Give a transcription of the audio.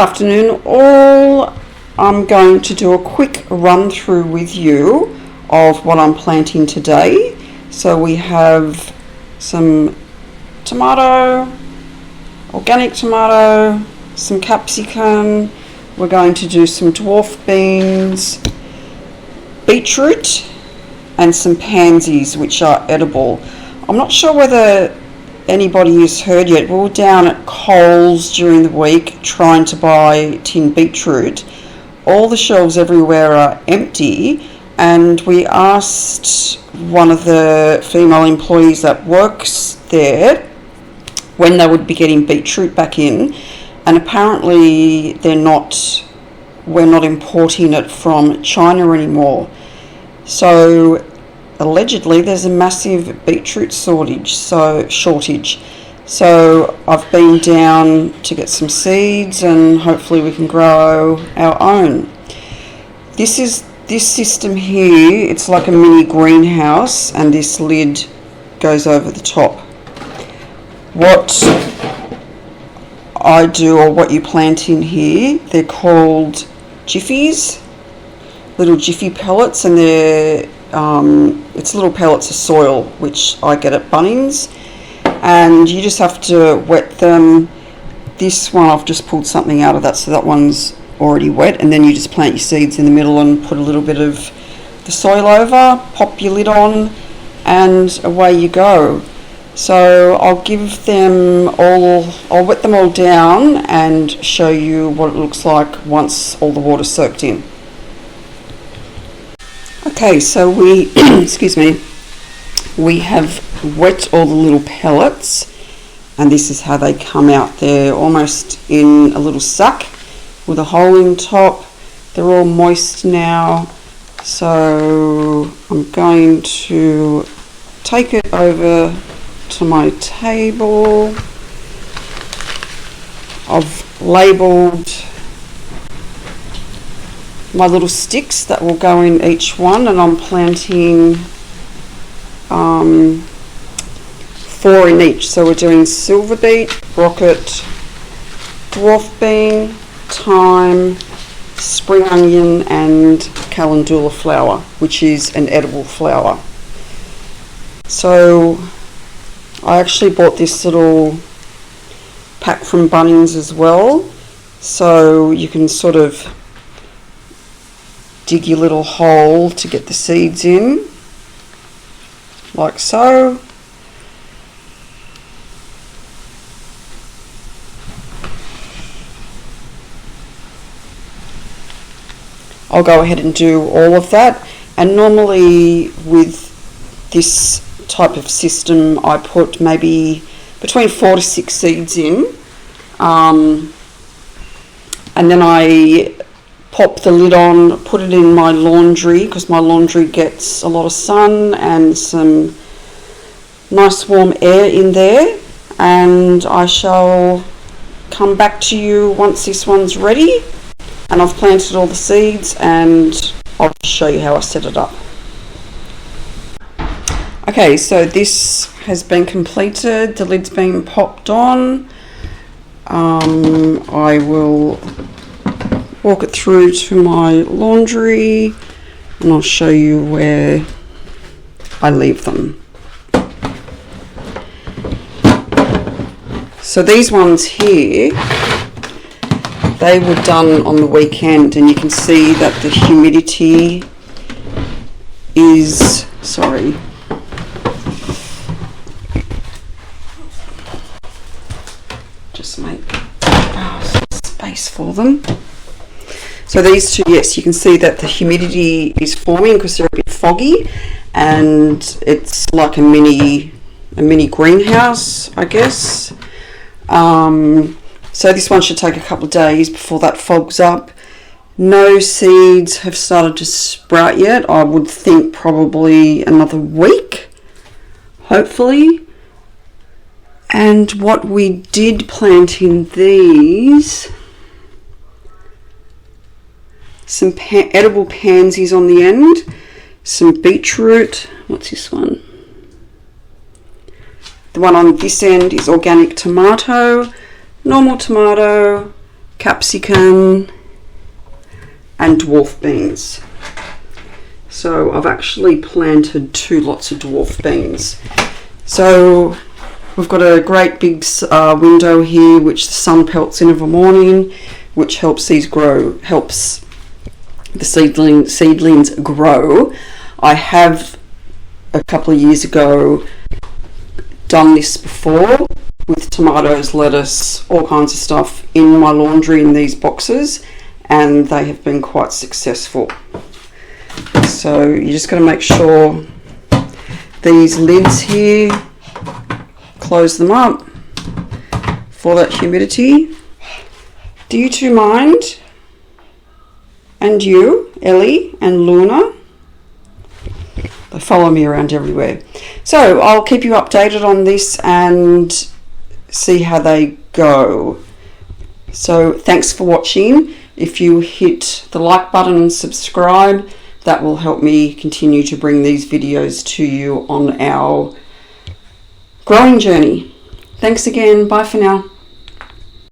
afternoon all. I'm going to do a quick run through with you of what I'm planting today. So we have some tomato, organic tomato, some capsicum, we're going to do some dwarf beans, beetroot and some pansies which are edible. I'm not sure whether anybody has heard yet. We were down at Coles during the week trying to buy tin beetroot. All the shelves everywhere are empty, and we asked one of the female employees that works there when they would be getting beetroot back in, and apparently we're not importing it from China anymore. So allegedly there's a massive beetroot shortage. So I've been down to get some seeds and hopefully we can grow our own. This system here, it's like a mini greenhouse, and this lid goes over the top. What I do, or what you plant in here, they're called jiffies, little jiffy pellets, and it's little pellets of soil which I get at Bunnings, and you just have to wet them. This one I've just pulled something out of that, so that one's already wet, and then you just plant your seeds in the middle and put a little bit of the soil over, pop your lid on, and away you go. So I'll wet them all down and show you what it looks like once all the water's soaked in. Okay, so we we have wet all the little pellets, and this is how they come out. They're almost in a little sack with a hole in top. They're all moist now, so I'm going to take it over to my table. I've labelled my little sticks that will go in each one, and I'm planting 4 in each. So we're doing silver beet, rocket, dwarf bean, thyme, spring onion and calendula flower, which is an edible flower. So I actually bought this little pack from Bunnings as well, so you can sort of dig your little hole to get the seeds in, like so. I'll go ahead and do all of that, and normally with this type of system I put maybe between 4 to 6 seeds in, and then I pop the lid on, put it in my laundry, because my laundry gets a lot of sun and some nice warm air in there, and I shall come back to you once this one's ready and I've planted all the seeds, and I'll show you how I set it up. Okay, so this has been completed, the lid's been popped on. I will walk it through to my laundry and I'll show you where I leave them. So these ones here, they were done on the weekend, and you can see that the humidity is, just make space for them. So these two, yes, you can see that the humidity is forming because they're a bit foggy, and it's like a mini greenhouse, I guess. So this one should take a couple of days before that fogs up. No seeds have started to sprout yet. I would think probably another week, hopefully. And what we did plant in these, some edible pansies on the end, some beetroot. What's this one? The one on this end is organic tomato, normal tomato, capsicum, and dwarf beans. So I've actually planted 2 lots of dwarf beans. So we've got a great big window here which the sun pelts in every morning, which helps the seedlings grow. I have a couple of years ago done this before with tomatoes, lettuce, all kinds of stuff in my laundry in these boxes, and they have been quite successful. So you just got to make sure these lids here, close them up for that humidity. Do you two mind? And you, Ellie and Luna? They follow me around everywhere. So I'll keep you updated on this and see how they go. So thanks for watching. If you hit the like button and subscribe, that will help me continue to bring these videos to you on our growing journey. Thanks again. Bye for now.